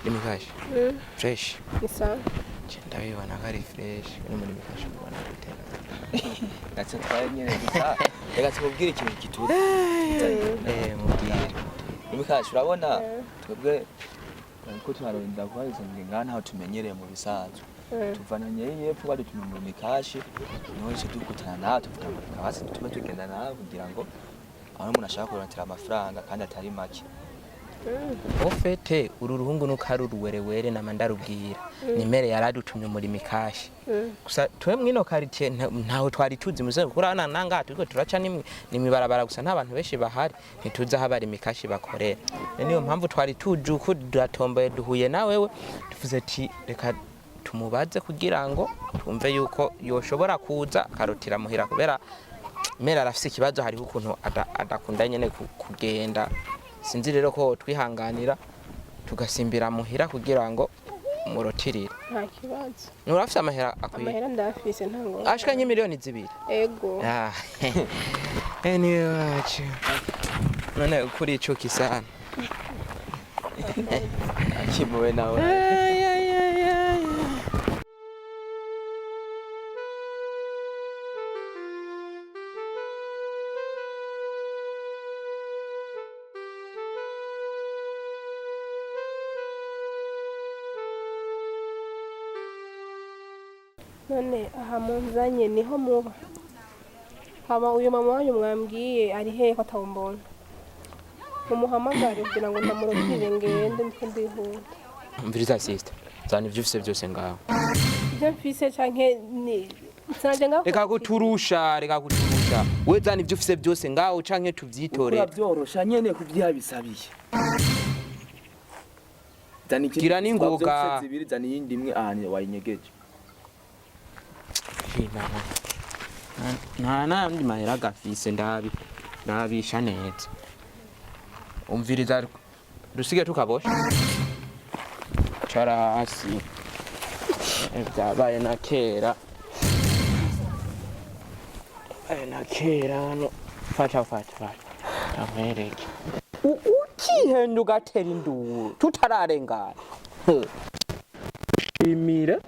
Imikashi fresh isa ndabibona ko ari fresh uri muri imikashi ubona gutera gatse twanyene gusa reka tukubwire ikintu gituze mubwire imikashi urabona twebwe ko turaronda kwazo ngana aho tumenyereye mu bisanzwe tuvananye yepfo badutuma mu mikashi niho cyo dukutana nawe tuvuga ngo kabase tume tugenda nawe kugira ngo aho umuntu ashaka kurantira amafaranga kandi atari make ofete uru ruhungu nukaruruwerewere namandarubwira nimere yaradutumye muri mikashi gusa twe mwino quartier ntaho twari tuzi muze kurana nanga turiko turaca nimibarabara gusa nta bantu benshi bahari ntituza habari mikashi bakorera niyo mpamvu twari tuje uko dutomboye duhuye nawewe tuvuze ati reka tumubaze kugira ngo twumve yuko yoshobora kuza karotira muhira kubera mera arafise ikibazo hariho ukuntu adakunda nyene kugenda sinzi rero ko twihanganira tugasimbira muhira kugira ngo murotirire nta kibazo urafise amahera akwiye amahera ndafise ntango ashika nk'imiliyoni 2 ego anyway wacu none kuri ico kisana akimuwe nawe none aha munzanye niho muba haba uyu mama wanyu mwambwiye ari hehe ko atawumbona mumuhamagare kugira ngo ndamurotire ngende ndiko ndihuta mviriza sister zana ivyo ufise byose ngaho ibyo mfise canke ni sanje ngaho reka guturusha we zana ivyo ufise byose ngaho canke tuvyitorera byorosha nyene kuvyabisabiye gira ningoga zibiri zana yindi imwe ahanye wayinyegeje nta ndi mahera gafise ndabisha neza umviriza dusige tukabosha carasi byabaye na kera no fata amwereke ukihenda ugatera induru tutararengana imire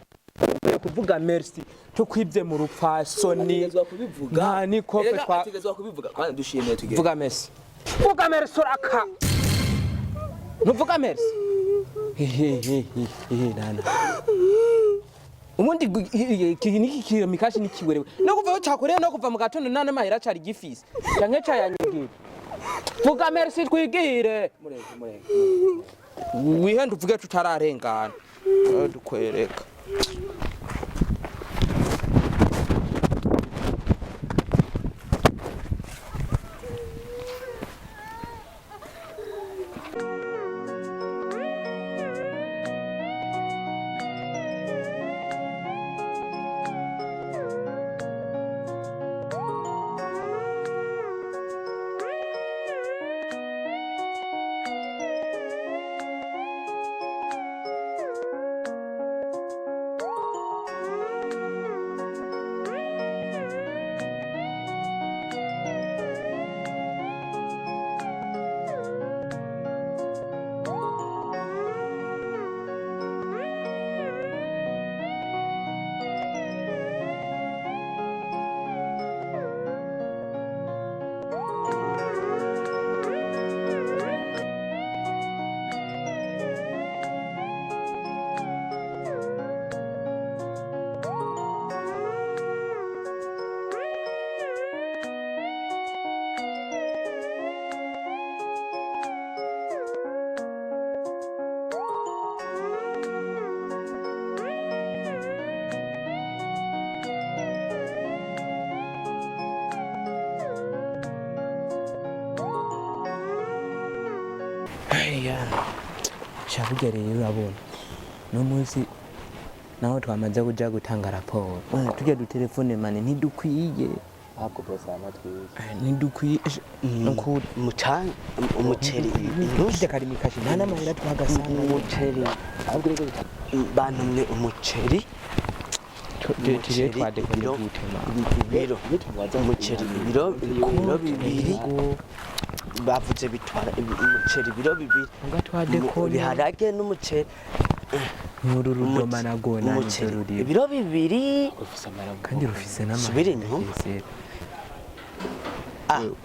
kuvuga merci tukwibye mu rupfasoni kubivuga ni kofe twategezwa kubivuga kandi dushimiye tugere vuga merci uraka nuvuga merci nana umundi niki kiro mikashi nikiwerewe no kuva cyakoreye no kuva mu gatondo nane mahera cyari gifise canke cayanyegera vuga merci twigire mureke wihenda uvuge tutararengana dukwereka shabugereye urabona no munsi naho twamaze kuja gutanga raporo tujya dutelefone mane ntidukwiye ahubwo bose amatwiye ntidukwiye nuko mucanga umuceri ntushye kari mikashi nta n'amahera twagasanga umuceri ahubwo bantumwe umuceri tuje twadekone gutema ibiro umuceri ibiro bibiri bavuze bitwara umuceri ibiro bibiri ibiharage n'umuceri n'urudoma nagona umuceri ibiro bibiri kandi rufise subira inyuma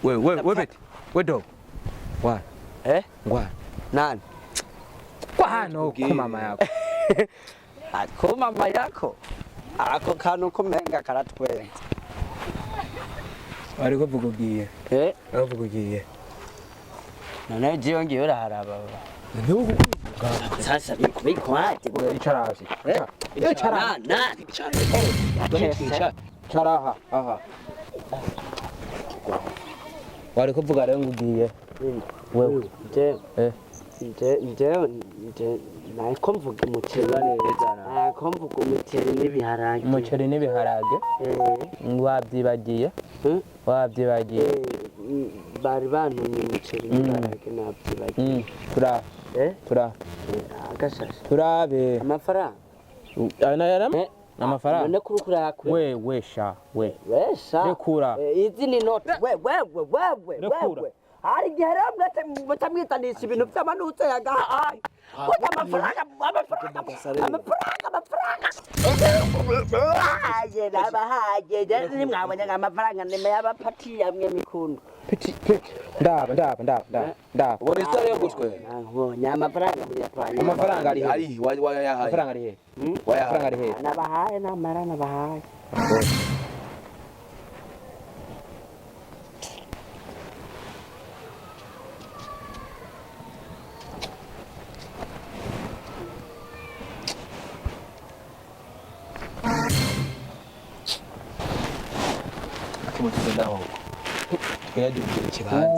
we beti we do wa ngwa nani kwa hano ku mama yako ko mama yako ako kantu kumenga karatwenza ariko vuga ugiye avuga ugiye none jiyo ngiye uraharaba ntugu sasa bikwate icara hasi icara icara aha wari kuvuga rero ugiye wewe nje nako mvuga umuceri nako mvuga umuceri n'ibiharage wabyibagiye bari bantumye umuceri n'ibiharage nabyibagiye tura agashashi turabe amafaranga amafaranga none kurukura yakwe we rekura izi ni note we hari gihe rero mutamwitanisha ibintu by'amanutse yagahaye amafaranga nabahaye nimwabonye amafaranga nime y'abapati yamwe mikundu ndaba ubona isare yo gutwe abonye amafaranga ari wayahaye amafaranga ari he amafaranga ari he nabahaye namara nabahaye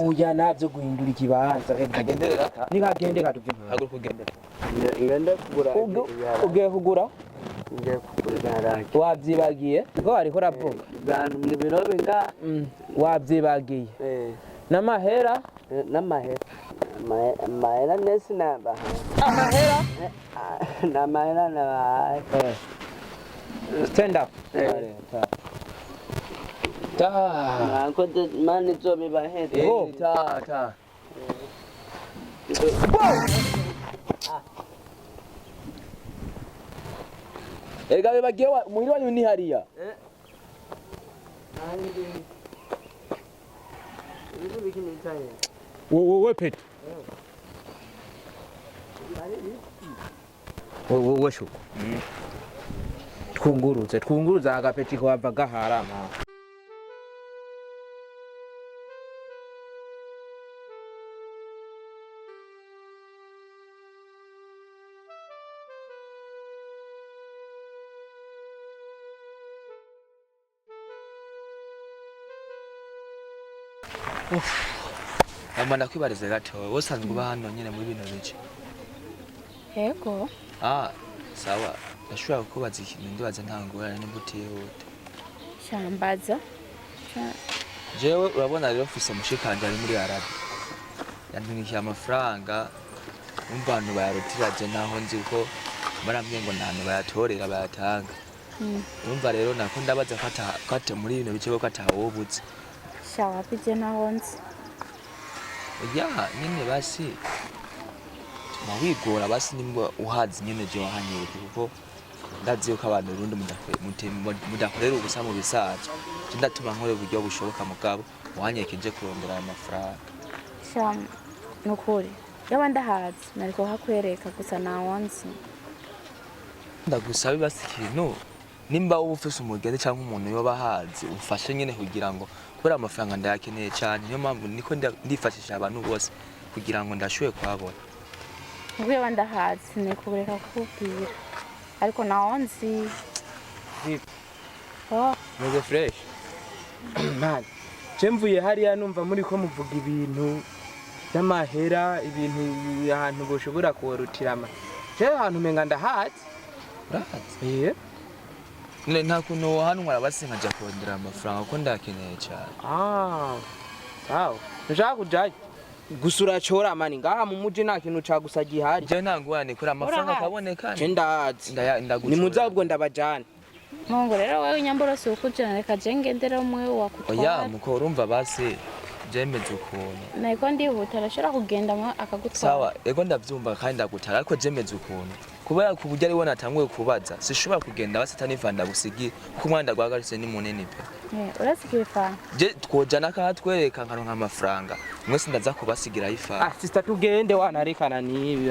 uya navyo guhindura ikibanza nikagende katuve haguruka ugende ugiye kugura wavyibagiye ko ariko uravuga bantu ibiro binga wavyibagiye n'amahera amahera nesi amahera n'amahera stand up Nako mani zobe bahete. Ta. Ega bebagiye muhiri wanyu ni hariya. we pet we shuko twunguruza agapeti ko bava gaharama Mama nakwibarize gato wosanzwe uba hano nyine muri bino bice. Yego. Sawa. Nashobora kukubaza ikintu ndibaza ntangora n'imbuti yote. Shambaza. Jewe urabona rero office mushikanje ari muri Arabi. Yantungiye amafaranga umva abantu bayarutiraje naho nzi ko barambye ngo ntantu bayatorera bayatanga. Umva rero nako ndabaza kwata muri bino bice ko atawobutse. Shawa bije naho nzi. Nyine basi wigora basi nimba uhazi nyine je wahanyere kuko ndazi yuko abantu rundi mudakorera ubusa mu bisaza ndatuma nkore uburyo bushoboka mugabo wanyekeje kurondera amafaranga sham nukuri yaba ndahazi nariko hakwereka gusa nawonzi ndagusaba basi ikintu nimba ufise umugende cyangwa umuntu yoba hazi ufashe nyine kugira ngo kubera amafaranga ndayakeneye cyane niyo mpamvu niko ndifashisha abantu bose kugira ngo ndashoye kuhabona ubwo yaba ndahazi nikureka kukubwira ariko nawonzi meze fresh man mvuye hariya numva muri ko muvuga ibintu by'amahera ibintu ahantu boshobora kurutirama ahantu menga ndahazi urahazi nta kuntu wahanwa arabasinga ajya kurondera amafaranga kuko ndakeneye cyane sawa nshaka kujayo gusa uracora mani ngaha mu muji nta kintu cagusa gihari je ntangwane kuri amafaranga kaboneka je ndahazi ni muza ubwo ndabajana Mungu rero wewe nyamboro si ukujana reka je ngendera umwe wakutwara muko urumva basi jemeze ukuntu nako ndihuta arashobora kugenda akagutwara sawa ego ndavyumva kandi ndagutara ariko jemeze ukuntu kubera ku buryo ari wona atanguye kubaza sishobora kugenda basita n'ivanda busigi kuko umwanda gwagaritse ni munini pe urasigira ifana je twojana katwereka nkaronka amafaranga mwese ndaza kubasigira ifana sister tugende wanarekana nibi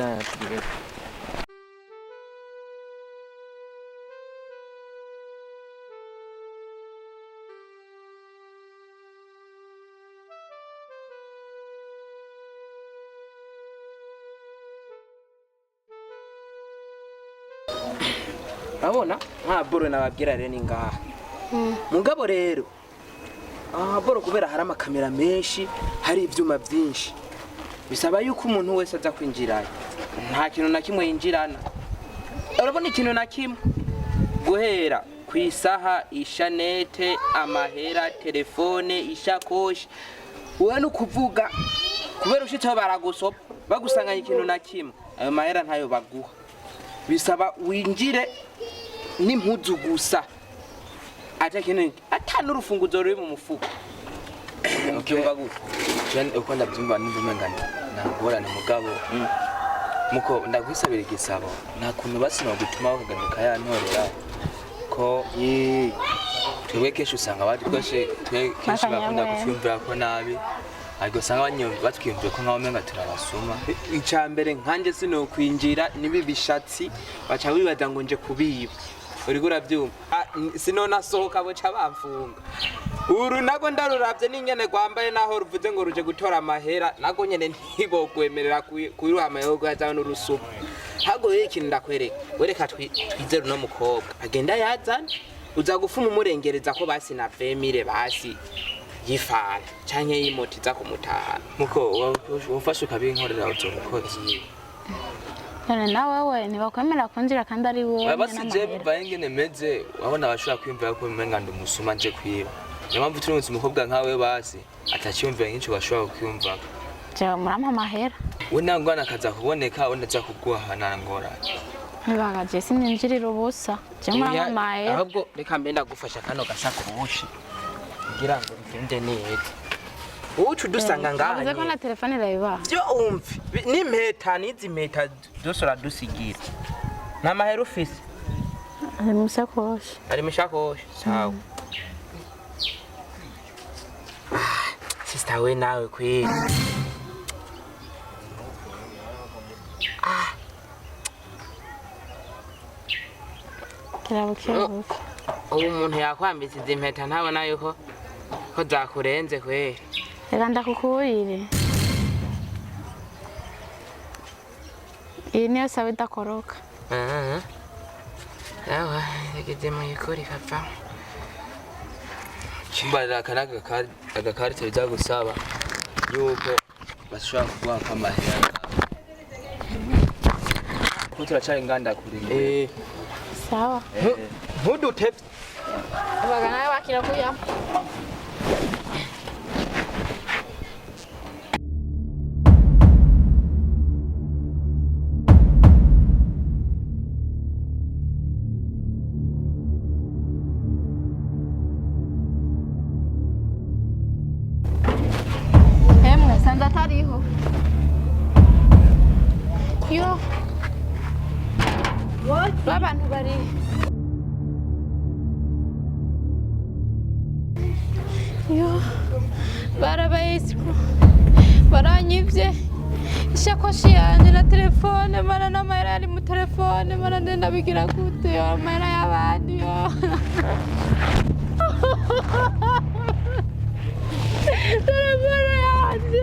Abona boro nababwira rero ni ngaha mugabo rero boro kubera hari amakamera menshi hari ivyuma byinshi bisaba yuko umuntu wese aza kwinjira nta kintu na kimwe yinjirana urabona ikintu na kimwe guhera ku isaha ishanete amahera telefone ishakoshi wowe no kuvuga kubera ushitseho baragusopa bagusanganya ikintu na kimwe ayo mahera ntayo baguha bisaba winjire n'impuzu gusa atanu urufunguzo ruri mu mufuko ubyumva gute cyane uko ndabyumva n'ubumenga nagorane mugabo muko ndagwisabira igisabo nta kuntu basino gutuma bakaganduka yantorera ko twebwe kenshi usanga badukoshe kenshi bakunda kufyumvira ko nabi ariko usanga batwiyumvira ko nkaho menga turabasuma icambere nkanje sino kwinjira nibi bishatsi baca bibaza ngo nje kubiba uri gurabyumva sino nasohoka bo ca bamfunga uru nago ndaruravye n'ingene gwambaye naho ruvuze ngo ruje gutora amahera nago nyene ntibogwemerera kuyiruha amayogo yazaho n'urusuku hago ikintu ndakwereka wereka twizere no mukobwa agenda yazana uza gufuma umurengereza ko basi na femire basi yifana canke yimotiza kumutahana muko wafashe ukabinkorera uzomukozi none nawe we ntibakwemera kunjira kandi ari wowe basi je bivaye ngene meze wabona bashobora kwiyumvira ko umenga ndi umusuma nje kwiba niyo mpamvu turunze umukobwa nkawe basi atacyumvira nk'icyo bashobora kwiyumva je murampa amahera we nangwana akaza kuboneka unaza kuguha nangora ntibagaje sininjirira ubusa je murampa amahera ahubwo reka mbe ndagufasha kano gasakoshi kugira ngo bigende neza ucu dusanga ngaha uze ko na telefone irayiba byo umve n'impeta n'izi mpeta dusora dusigira na mahera ufise ari musakoshi ari mushakoshi sawa sister we nawe kweli kirabukebuke ubu umuntu yakwambitse izi mpeta ntabona yuko ko zakurenze kweli reka ndakukurire iyi niyo sawa idakoroka yawa yagize mu ikori kapfa kimbarira agakarite biza gusaba yuko bashobora kuguha amahera ko turacari inganda kuri sawa ntudutevye abaga nawe bakira kuya atariho yo abantu bari yo baranyivye ishakoshi yanje na telefone mana n'amahera ari mu telefone mana ndenda bigira gute yo amahera y'abandi yo telefone yanje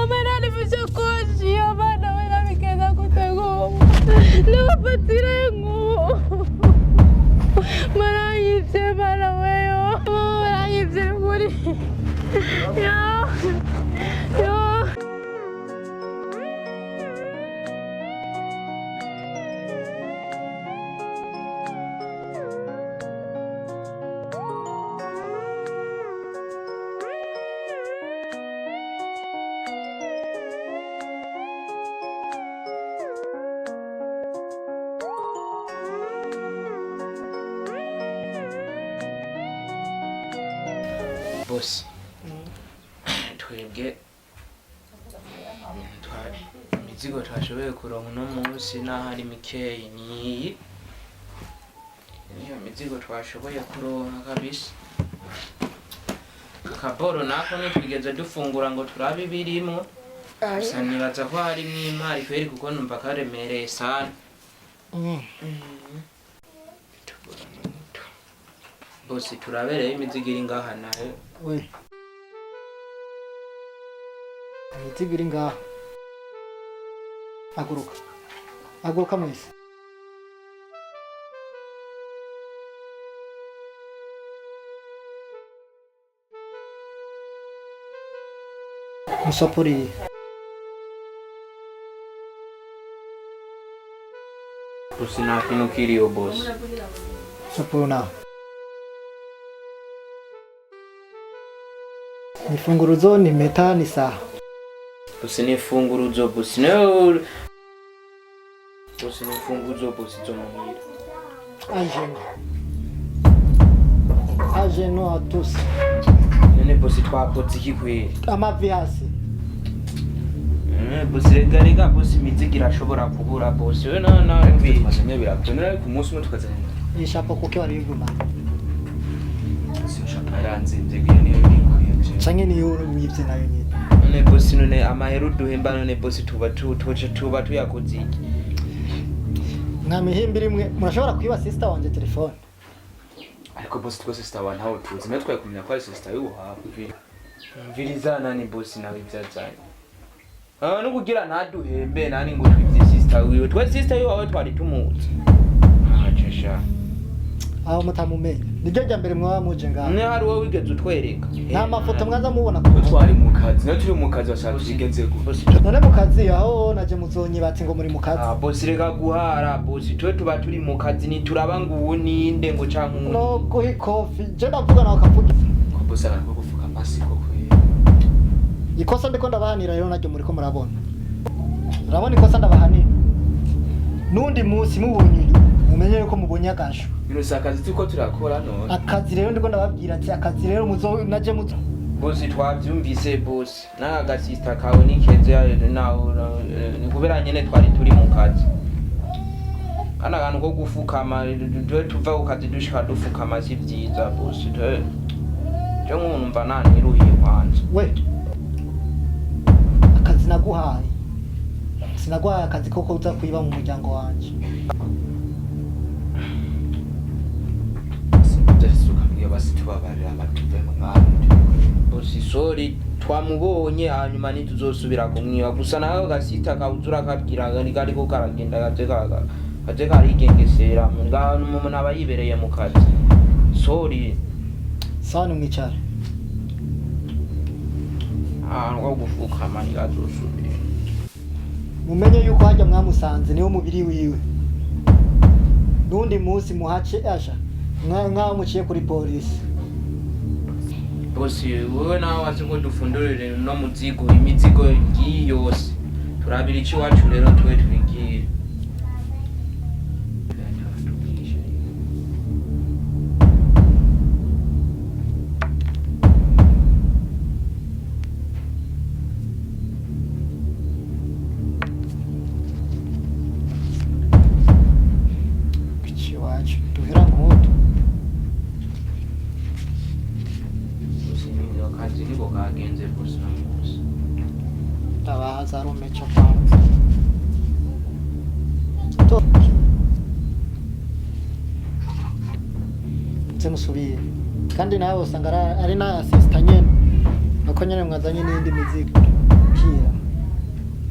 Amarali mushakoshi abana wena bigenda gutego n'abapatiremo marayivye mara weyo marayivye muri yo boss twebwe imizigo twashoboye kuronka uno munsi n'ahari mikeyi niyo mizigo twashoboye kuronka kabisa. Akaboro nako nitwigeze dufungura ngo turabe ibirimo, gusa nibaza ko harimwo imari kweri kuko numva karemereye sana. Bosi turabereye imizigo iri ngaha nayo. We imizigo iri ngaha, haguruka mwese. Musapuriye bosi nta kintu kiriyo bosi. sapuna nifunguruzo ni meta ni saha Bosi nifunguruzo bosi no bosi nifunguruzo bosi zo muhira. Ajeno atusi None bosi twakoze iki kweri? amavi hasi. Bosi rega bosi imizigo irashobora kubura bosi. We na mbi Mazanye birakunda ku munsi umwe tukazana. Ishapo kuke wariguma Sinshaka yaranzimye giye niyo bikuye. canke niyo wivye nayo nyine. none bosi none amaheru duhemba none bosi tuba tuyakoze iki? Mwamihimbi rimwe murashobora kwiba sister wanje telefone. Ariko boss twese sister wa ntawe tuzi natwe kumenya ko ari sister y'uwo hafi. Mviriza nani bosi nawe ivyazanye. No kugira ntaduhembe nani ngo twivye sister wiwe. Twa sister yiwe wawe twari tumuzi. Chesha. Aho mutamumenye. Niryo rya mbere mwaba muje ngaho. Ne hari wowe wigeze utwereka. Nta mafoto mwaza mubona Ko twari mu kazi, natwe mu kazi bashaka tugenze bosi. none mu kazi aho naje muzonyi bati ngo muri mu kazi. Bosi rega guhara bosi twe tuba turi mu kazi ni turaba ngo uwo ninde ngo canke uwo. No kuhi coffee je ndavuga nawe kavuga. ko boss arako kuvuga amasi koko. Ikosa ndiko ndabahanira rero naryo muri ko murabona. Urabona ikosa ndabahanira. Nundi munsi mubonye mumenye yuko mubonye agasho. Bino sakazi tuko turakora none. Akazi rero ndiko ndababwira ati akazi rero muzo naje muzo. Bosi twavyumvise bosi. Naga sister kawe nikeze naho ni kubera nyene twari turi mu kazi. Kana kantu ko gufukama tuva ku kazi dushika dufukama si vyiza bosi. Je nk'umuntu mva naniruhiye kwanje. We akazi naguhaye sinaguhaye akazi koko uza kwiba mu muryango wanje. Basi tubabarira amatuve mu mwana. Bosi sorry twamubonye hanyuma nituzosubira kumwiba gusa nawe gasita kabuzura kabwira gari ko karagenda gaje karigengesera ngaho umuntu aba yibereye mu kazi. Sorry Sawa nimwicara. ngo gufukama ntigazosubira. Mumenye yuko hajya mwamusanze niwo mubiri wiwe. Nundi munsi muhace aja mwa muciye kuri polisi. Bosi wewe nawe wazi ko dufundurire no muzigo imizigo ngiyi yose turabira iki wacu rero twe twigire. Kichi wacu duhera nkutu. Kazi niko kagenze bosi na bosi. Tabaza rumecho kwanza. To. Musubire. Kandi nawe usanga ari na sister nyene. Nako nyene mwazanye n'indi mizigo. Kira.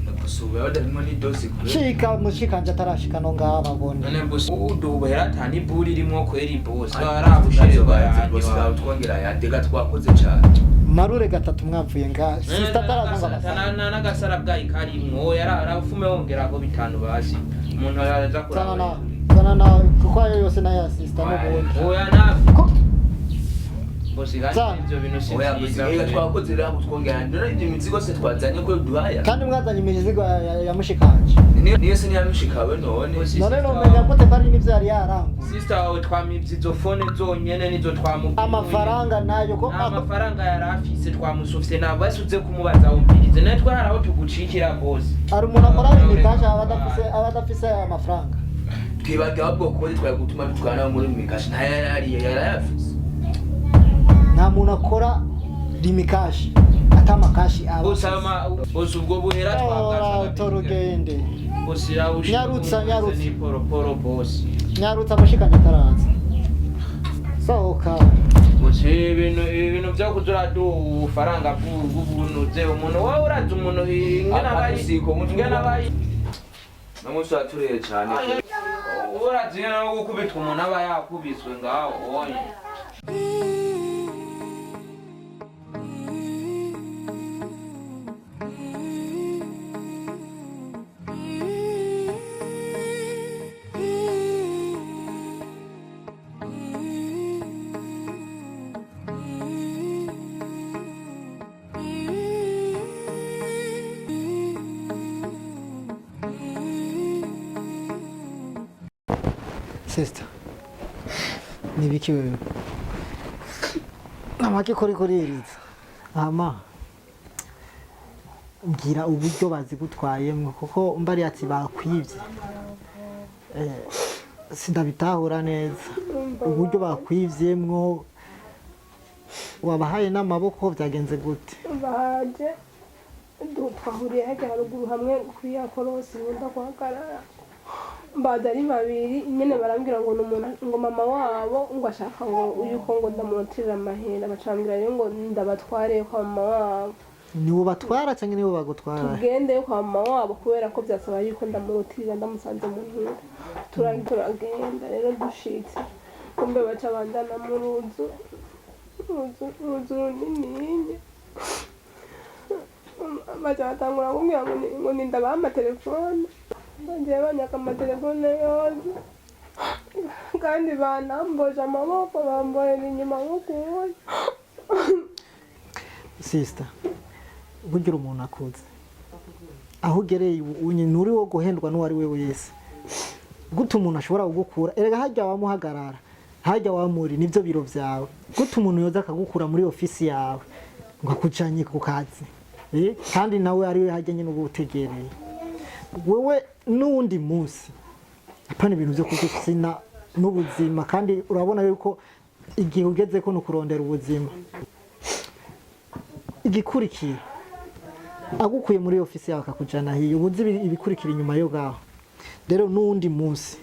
Nakusuba wadarimo ni dosi kure. Shika mushikanje atarashika no ngaha babone. None bosi uduhera tani buri rimwe kweri bosi. Arabushire bayanze bosi gaho twongera yandega twakoze cyane. Marure gatatu mwavuye ngaha. Sister atarazanga basana. Nagasara bwayi karimwo yarafume wongera ko bitanu basi. Umuntu araza kuraba. Sana na kuko ayo yose na ya sister no bundi. Oya nafi. bosi kandi ibyo bintu si oya bisigaye twakoze rero twongera ndora ibyo mizigo se twazanye ko duhaya kandi mwazanye imizigo ya mushikanje niyo se niyamushikawe none none nomenya gute bari n'ivyo yari yarangu sister wawe twamivye izo phone zonyene nizo twamukuye amafaranga nayo ko amafaranga yarafise twamusufise nabo basuze kumubaza umbirize naye twaraho tugucikira bosi ari umuntu akora imikasha abadafise amafaranga twibaga ahubwo ko twari gutuma bitwana muri mikashi yarayafise nta muntu akora rimikashi atamakashi aba bosi ubwo buhera twakasha torugende bosi yawushi nyarutsa ni poro bosi nyarutsa amashikanje ataraza sohoka bosi ibintu byo kuzura ubufaranga bw'ubuntu ze umuntu wowe uraza umuntu ingana bayi namusi atureye cyane uraza no gukubitwa umuntu aba yakubiswe ngaho onye sister nibiki wewe namaki kuri iriza ama ngira uburyo bazigutwayemwe kuko mbari ati bakwivye sindabitahura neza uburyo bakwivyemwo wabahaye n'amaboko byagenze gute baje twahuriye hajya haruguru hamwe kuri ya korosi wenda guhagarara badari babiri nyene barambwira ngo n'umuntu ngo mama wabo ngo ashaka ngo yuko ngo ndamutira amahera bacambira rero ngo ndabatware kwa mama wabo niwo batwara cyangwa niwo bagutwara tugende kwa mama wabo kubera ko byasaba yuko ndamurutira ndamusanze mu nkira turagenda rero dushitse kumbe baca bandana mu ruzu runini baca batangura kumbwira ngo nindabaha amatelefone bagiye banyaka amatelefone yose kandi banamboje amaboko bambohera inyuma nk'ukuntu sister bugira umuntu akuze aho ugereye nturi wo guhendwa n'uwari we wese gute umuntu ashobora kugukura erega hajya wamuhagarara hajya wamuri nibyo biro byawe gute umuntu yoza akagukura muri ofisi yawe ngo akujanye ku kazi kandi nawe ari we hajya nyine ubutegereye wewe n'undi munsi apana ibintu byo kugusina n'ubuzima kandi urabona yuko igihe ugeze ko no kurondera ubuzima igikurikira agukuye muri ofisi yawe akakujana hiyo ubuzi ibikurikira inyuma yo gaho rero n'undi munsi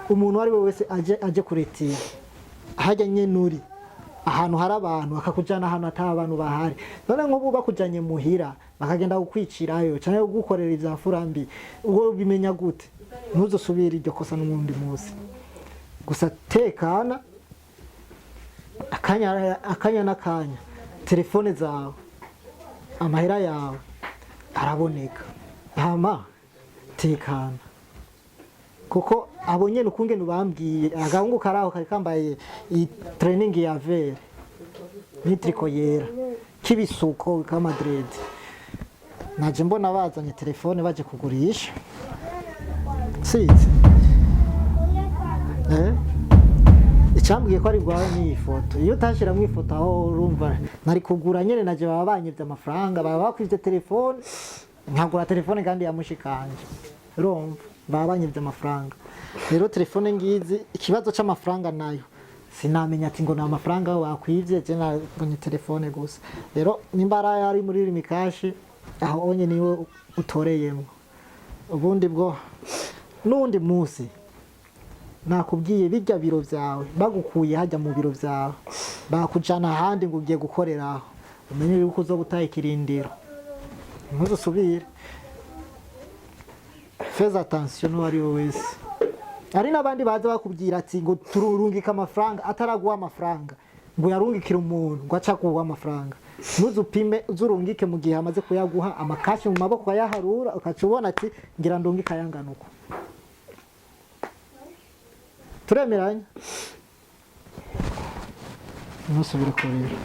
umuntu ari we wese aje kuretira hajya nyenuri ahantu hari abantu akakujana ahantu atari abantu bahari none nk'ubu bakujanye muhira bakagenda gukwicirayo cyangwa gukorera ivyafurambi uwo bimenya gute ntuzosubira iryo kosa n'umundi munsi gusa tekana akanya n'akanya telefone zawe amahera yawe araboneka hama tekana kuko abonye nukunge nubambwiye agahungu karaho kari kambaye i training ya vere nitriko yera kibisuko ka Madrid naje mbona bazanye telefone baje kugurisha size icambwiye ko ari gwawe ni ifoto iyo tashira mu ifoto aho urumva nari kugura nyene naje babanyivye amafaranga baba bakwivye telefone nkagura telefone kandi yamushikanje urumva babanyivye amafaranga rero telefone ngizi ikibazo c'amafaranga nayo sinamenya ati ngo na amafaranga wakwivye je nabonye telefone gusa rero nimbara yari muri rimikashi aho onye niwe utoreyemo ubundi bwo nundi musi nakubwiye bijya biro vyawe bagukuye hajya mu biro vyawe bakujana ahandi ngo ugiye gukoreraho umenye yuko uzo gutaha ikirindiro ntuzusubire fais attention wari wese ari nabandi baza bakubwira ati ngo tururungika amafaranga ataraguha amafaranga ngo yarungikira umuntu ngo aca kuguha amafaranga ntuzupime uzurungike mu gihe amaze kuyaguha amakashi mu maboko yaharura ukacubona ati ngira ndungika yanganuko turemeranya ntusubire kurira